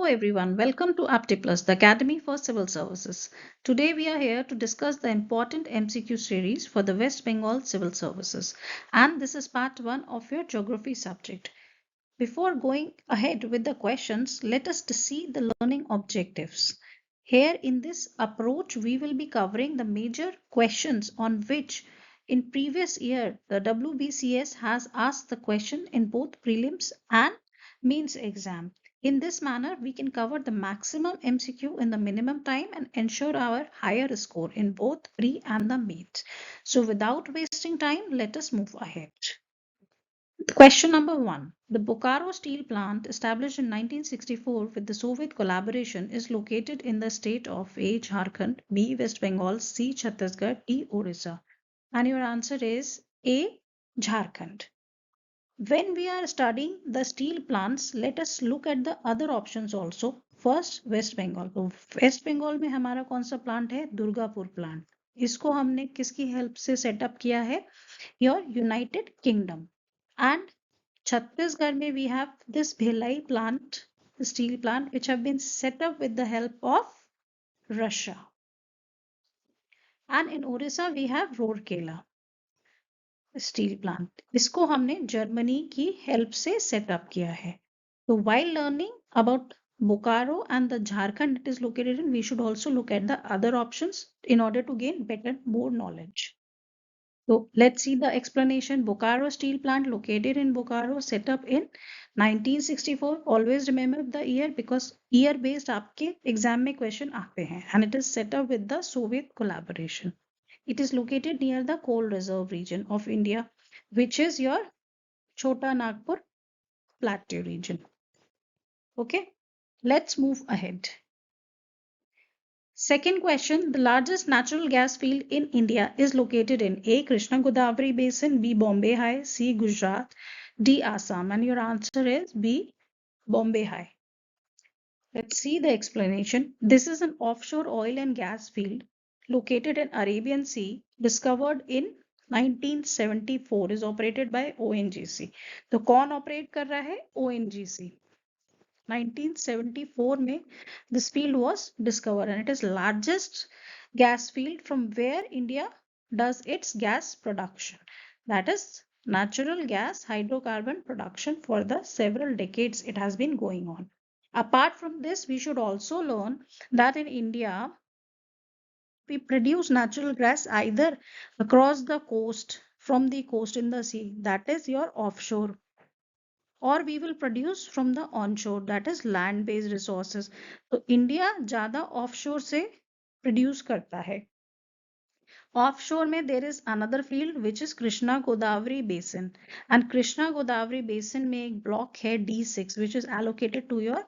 Hello everyone, welcome to AptiPlus, the Academy for Civil Services. Today we are here to discuss the important MCQ series for the West Bengal Civil Services, and this is part 1 of your geography subject. Before going ahead with the questions, let us see the learning objectives. Here in this approach, we will be covering the major questions on which in previous year the WBCS has asked the question in both prelims and mains exam. In this manner, we can cover the maximum MCQ in the minimum time and ensure our higher score in both pre and the mains. So without wasting time, let us move ahead. Question number 1. The Bokaro steel plant, established in 1964 with the Soviet collaboration, is located in the state of A. Jharkhand, B. West Bengal, C. Chhattisgarh, D. Orissa. And your answer is A. Jharkhand. When we are studying the steel plants, let us look at the other options also. First, West Bengal. तो West Bengal में हमारा कौन सा plant है? Durgapur plant. इसको हमने किसकी help से सेटअप किया है? Your United Kingdom. And Chhattisgarh mein we have this Bhilai plant, the steel plant, which have been set up with the help of Russia. And in Orissa we have Rourkela steel plant. इसको हमने Germany की help से setup किया है. So while learning about Bokaro and the Jharkhand it is located in, we should also look at the other options in order to gain better, more knowledge. So let's see the explanation. Bokaro steel plant located in Bokaro, set up in 1964. Always remember the year because year based आपके exam में question आते हैं. And it is set up with the Soviet collaboration. It is located near the coal reserve region of India, which is your Chota Nagpur plateau region. Okay, let's move ahead. Second question, the largest natural gas field in India is located in A. Krishna Godavari Basin, B. Bombay High, C. Gujarat, D. Assam. And your answer is B. Bombay High. Let's see the explanation. This is an offshore oil and gas field located in Arabian Sea, discovered in 1974, is operated by ONGC. तो कौन operate कर रहा है? ONGC. 1974 में this field was discovered and it is largest gas field from where India does its gas production. That is natural gas hydrocarbon production for the several decades it has been going on. Apart from this, we should also learn that in India, we produce natural gas either across the coast, from the coast in the sea, that is your offshore, or we will produce from the onshore, that is land based resources. तो India ज्यादा offshore से produce करता है. Offshore में there is another field which is Krishna Godavari Basin, and Krishna Godavari Basin में एक block है D6 which is allocated to your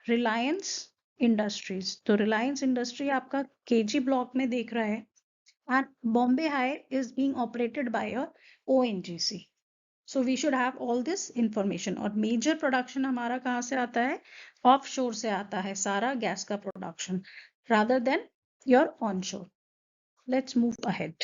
Reliance Industries. तो Reliance Industry आपका KG ब्लॉक में देख रहा है, and Bombay High is being operated by your ONGC. So we should have all this information. और major production हमारा कहाँ से आता है? Offshore से आता है सारा गैस का production rather than your onshore. Let's move ahead.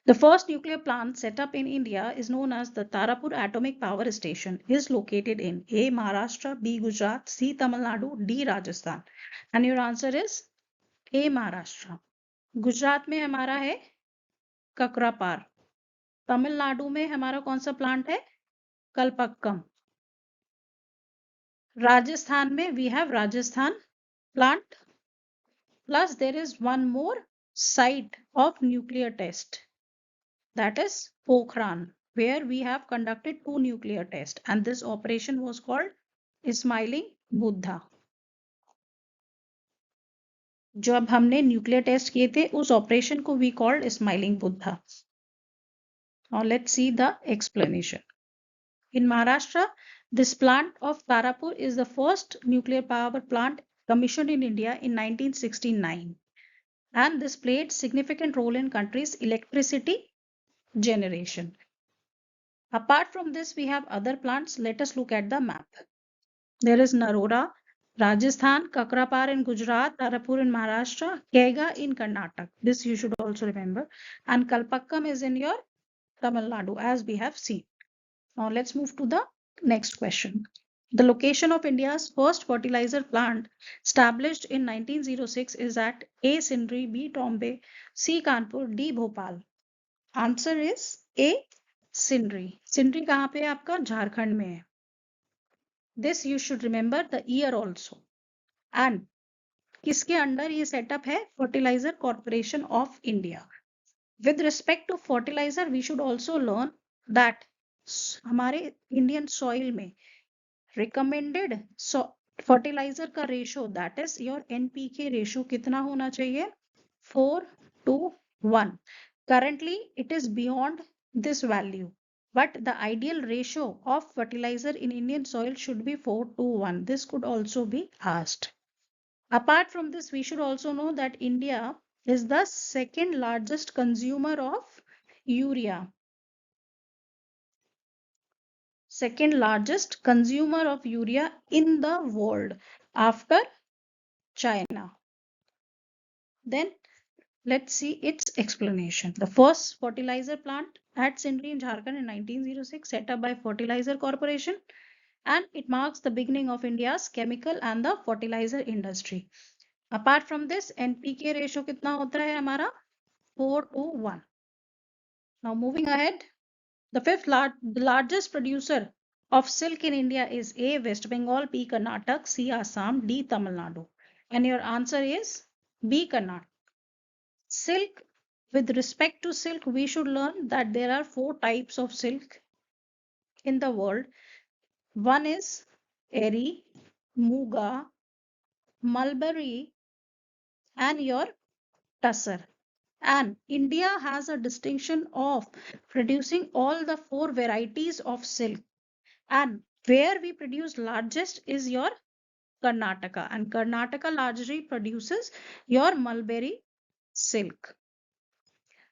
The first nuclear plant set up in India is known as the Tarapur Atomic Power Station. Is located in A. Maharashtra, B. Gujarat, C. Tamil Nadu, D. Rajasthan. And your answer is A. Maharashtra. Gujarat में हमारा है ककरापार. तमिलनाडु में हमारा कौन सा plant है? कलपक्कम. राजस्थान में we have Rajasthan plant, plus there is one more site of nuclear test, that is Pokhran, where we have conducted 2 nuclear tests, and this operation was called Smiling Buddha. जब हमने न्यूक्लियर टेस्ट किए थे उस operation को we called Smiling Buddha. Now let's see the explanation. In Maharashtra, this plant of Tarapur is the first nuclear power plant commissioned in India in 1969, and this played significant role in country's electricity generation. Apart from this, we have other plants. Let us look at the map. There is Narora, Rajasthan, Kakrapar in Gujarat, Tarapur in Maharashtra, Kega in Karnataka. This you should also remember. And Kalpakkam is in your Tamil Nadu, as we have seen. Now let's move to the next question. The location of India's first fertilizer plant, established in 1906, is at A. Sindri, B. Tombe, C. Kanpur, D. Bhopal. Answer is A. Sindri. Sindri कहाँ पे है आपका? झारखंड में है. This you should remember the year also. And किसके under ये setup है? Fertilizer Corporation of India. With respect to fertilizer, we should also learn that हमारे इंडियन सॉइल में recommended fertilizer का ratio, that is your NPK ratio, कितना होना चाहिए? 4:1. Currently it is beyond this value, but the ideal ratio of fertilizer in Indian soil should be 4:1. This could also be asked. Apart from this, we should also know that India is the second largest consumer of urea. Second largest consumer of urea in the world after China. Then let's see its explanation. The first fertilizer plant at Sindri in Jharkhand in 1906, set up by Fertilizer Corporation, and it marks the beginning of India's chemical and the fertilizer industry. Apart from this, NPK ratio कितना होता है हमारा? 4:1. Now moving ahead, the largest producer of silk in India is A. West Bengal, B. Karnataka, C. Assam, D. Tamil Nadu. And your answer is B. Karnataka. Silk. With respect to silk, we should learn that there are 4 types of silk in the world. One is eri, muga, mulberry, and your tussar. And India has a distinction of producing all the 4 varieties of silk. And where we produce largest is your Karnataka. And Karnataka largely produces your mulberry silk.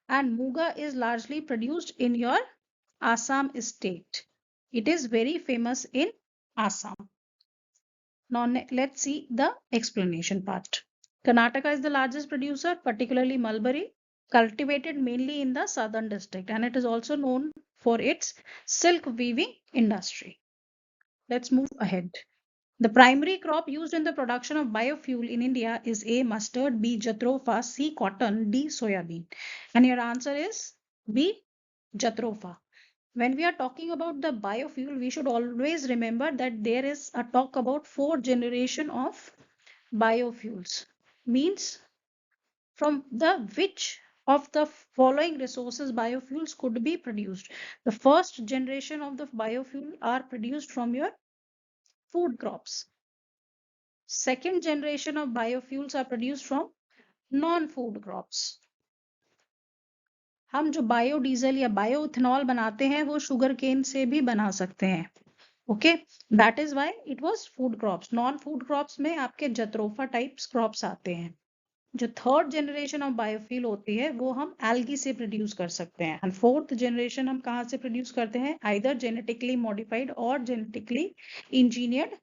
And muga is largely produced in your Assam state. It is very famous in Assam. Now let's see the explanation part. Karnataka is the largest producer, particularly mulberry, cultivated mainly in the southern district, and it is also known for its silk weaving industry. Let's move ahead. The primary crop used in the production of biofuel in India is A. Mustard, B. Jatropha, C. Cotton, D. Soybean. And your answer is B. Jatropha. When we are talking about the biofuel, we should always remember that there is a talk about 4 generation of biofuels. Means from the which of the following resources biofuels could be produced. The first generation of the biofuel are produced from your food crops. Second generation of biofuels are produced from non-food crops. हम जो biodiesel या bioethanol बनाते हैं वो sugar cane से भी बना सकते हैं. Okay, that is why it was food crops. Non food crops में आपके जत्रोफा टाइप्स क्रॉप्स आते हैं. जो थर्ड जनरेशन ऑफ बायोफ्यूल होती है वो हम एल्गी से प्रोड्यूस कर सकते हैं. एंड फोर्थ जनरेशन हम कहाँ से प्रोड्यूस करते हैं? आइदर जेनेटिकली मॉडिफाइड और जेनेटिकली इंजीनियर्ड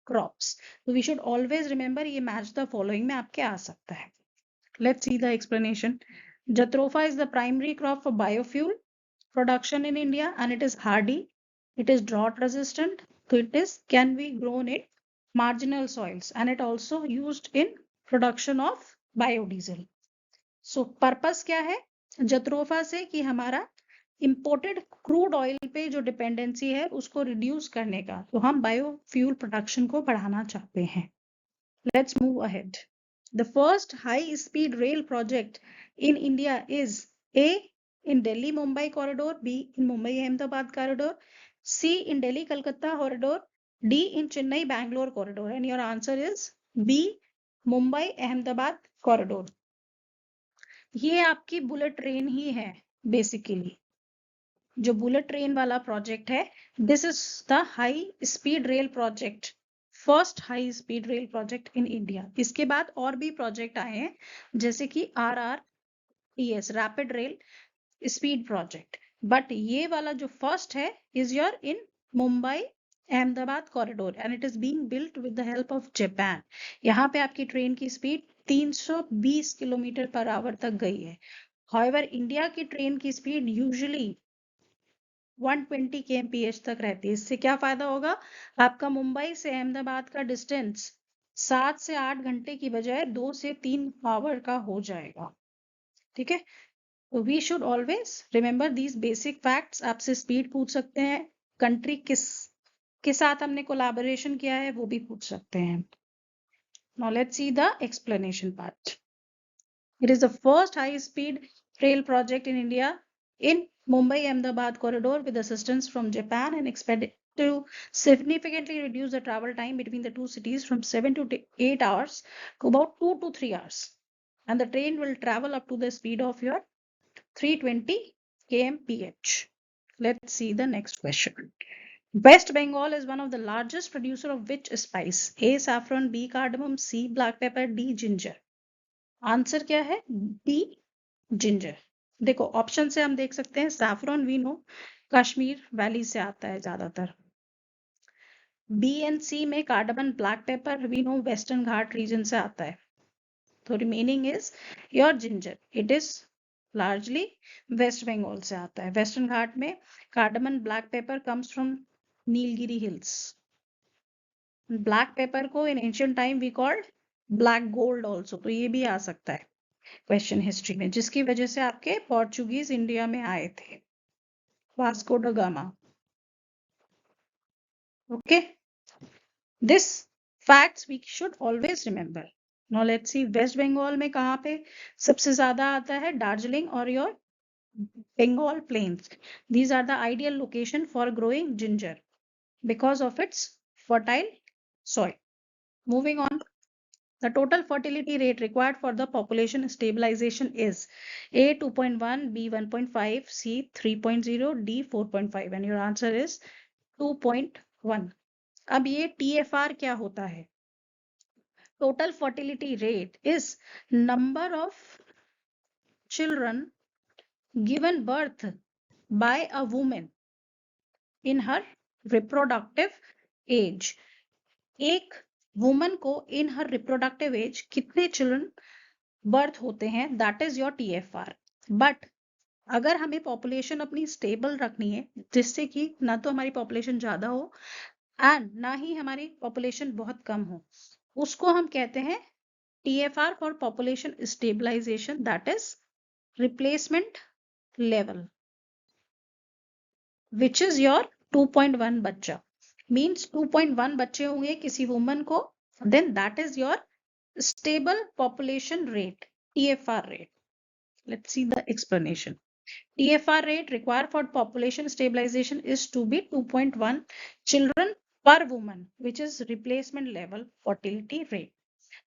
क्रॉप्स. तो वी शुड ऑलवेज रिमेंबर ये मैच द फॉलोइंग में आपके आ सकता है. Let's see the explanation. Jatropha is the primary crop for biofuel production in India, and it is hardy. It is drought resistant. So it can be grown in marginal soils, and it also used in production of biodiesel. So purpose क्या है जत्रोफा से? कि हमारा imported crude oil पे जो dependency है उसको reduce करने का. तो हम biofuel production को बढ़ाना चाहते हैं. Let's move ahead. The first high-speed rail project in India is A. in Delhi-Mumbai corridor, B. in Mumbai-Ahmedabad corridor, C. in Delhi-Kolkata corridor, D. in Chennai-Bangalore corridor. And your answer is B. Mumbai-Ahmedabad corridor. ये आपकी bullet train ही है basically. जो bullet train वाला project है, this is the high speed rail project, first high speed rail project in India. इसके बाद और भी प्रोजेक्ट आए हैं जैसे कि RRTS, rapid rail speed project, but ये वाला जो फर्स्ट है is your in Mumbai Ahmedabad corridor, and it is being built with the help of Japan. यहाँ पे आपकी ट्रेन की स्पीड 320 किलोमीटर पर आवर तक गई है. हाउएवर इंडिया की ट्रेन की स्पीड यूजुअली 120 kmph तक रहती है। इससे क्या फायदा होगा, आपका मुंबई से अहमदाबाद का डिस्टेंस 7 से 8 घंटे की बजाय 2 से 3 आवर का हो जाएगा। ठीक है, तो we should always remember these basic facts. आपसे स्पीड पूछ सकते हैं, कंट्री किस के साथ हमने कोलैबोरेशन किया है वो भी पूछ सकते हैं। Now let's see the explanation part. It is the first high-speed rail project in India in Mumbai-Ahmedabad corridor with assistance from Japan and expected to significantly reduce the travel time between the two cities from 7 to 8 hours to about 2 to 3 hours. And the train will travel up to the speed of your 320 kmph. Let's see the next question. West Bengal is one of the largest producer of which spice? A. Saffron, B. Cardamom, C. Black pepper, D. Ginger. Answer क्या है? D. Ginger. देखो option से हम देख सकते हैं, saffron we know Kashmir valley से आता है ज्यादातर। बी एंड सी में cardamom black pepper we know western Ghat region से आता है। तो remaining is your ginger, it is largely west Bengal से आता है। वेस्टर्न घाट में cardamom black pepper comes from Nilgiri hills. Black pepper को in ancient time we called black gold also, तो ये भी आ सकता है क्वेश्चन हिस्ट्री में, जिसकी वजह से आपके पोर्चुगीज इंडिया में आए थे, Vasco da Gama. Okay, this facts we should always remember. Now let's see West Bengal में कहाँ पे सबसे ज्यादा आता है? दार्जिलिंग और your Bengal plains. These are the ideal location for growing ginger because of its fertile soil. Moving on, the total fertility rate required for the population stabilization is A 2.1, B 1.5, C 3.0, D 4.5 and your answer is 2.1. अब ये TFR क्या होता है? Total fertility rate is number of children given birth by a woman in her reproductive age. एक woman को इन हर reproductive age कितने children birth होते हैं, that is your TFR। But अगर हमें पॉपुलेशन अपनी स्टेबल रखनी है, जिससे कि ना तो हमारी पॉपुलेशन ज्यादा हो एंड ना ही हमारी पॉपुलेशन बहुत कम हो, उसको हम कहते हैं TFR for population stabilization, that is replacement level, which is your 2.1 बच्चा। मीन्स 2.1 बच्चे होंगे किसी वुमन को, then that is your stable population rate, TFR rate. Let's see the explanation. TFR rate required for population stabilization is to be 2.1 children per woman, which is replacement level fertility rate.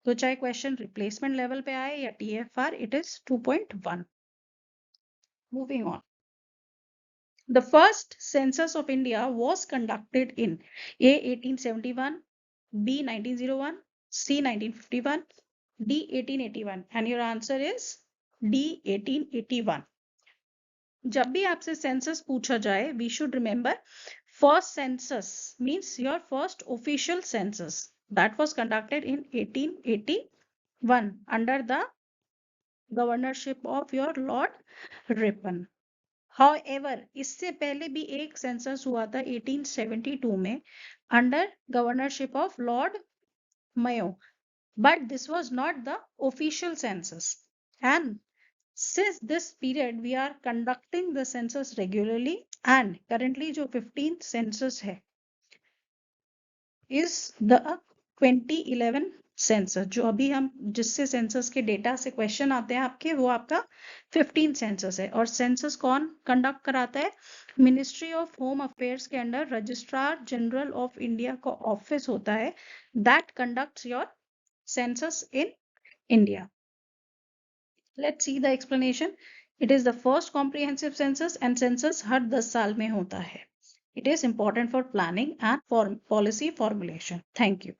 तो चाहे question replacement level पे आए या TFR, it is 2.1. Moving on. The first census of India was conducted in A 1871, B 1901, C 1951, D 1881 and your answer is D 1881. जब भी आपसे census पूछा जाए, we should remember first census means your first official census that was conducted in 1881 under the governorship of your Lord Ripon. However, इससे पहले भी एक census हुआ था 1872 में under governorship of Lord Mayo, but this was not the official census. And since this period we are conducting the census regularly and currently जो 15th census है is the 2011 census. जो अभी हम जिससे सेंसस के डेटा से question आते हैं आपके, वो आपका 15 सेंसस है। और सेंसस कौन कंडक्ट कराता है? मिनिस्ट्री ऑफ होम अफेयर्स के under registrar general of India का ऑफिस होता है, that conducts your census in India. Let's see the explanation. It is the first comprehensive census and census हर 10 साल में होता है। It is important for planning and for policy formulation. Thank you.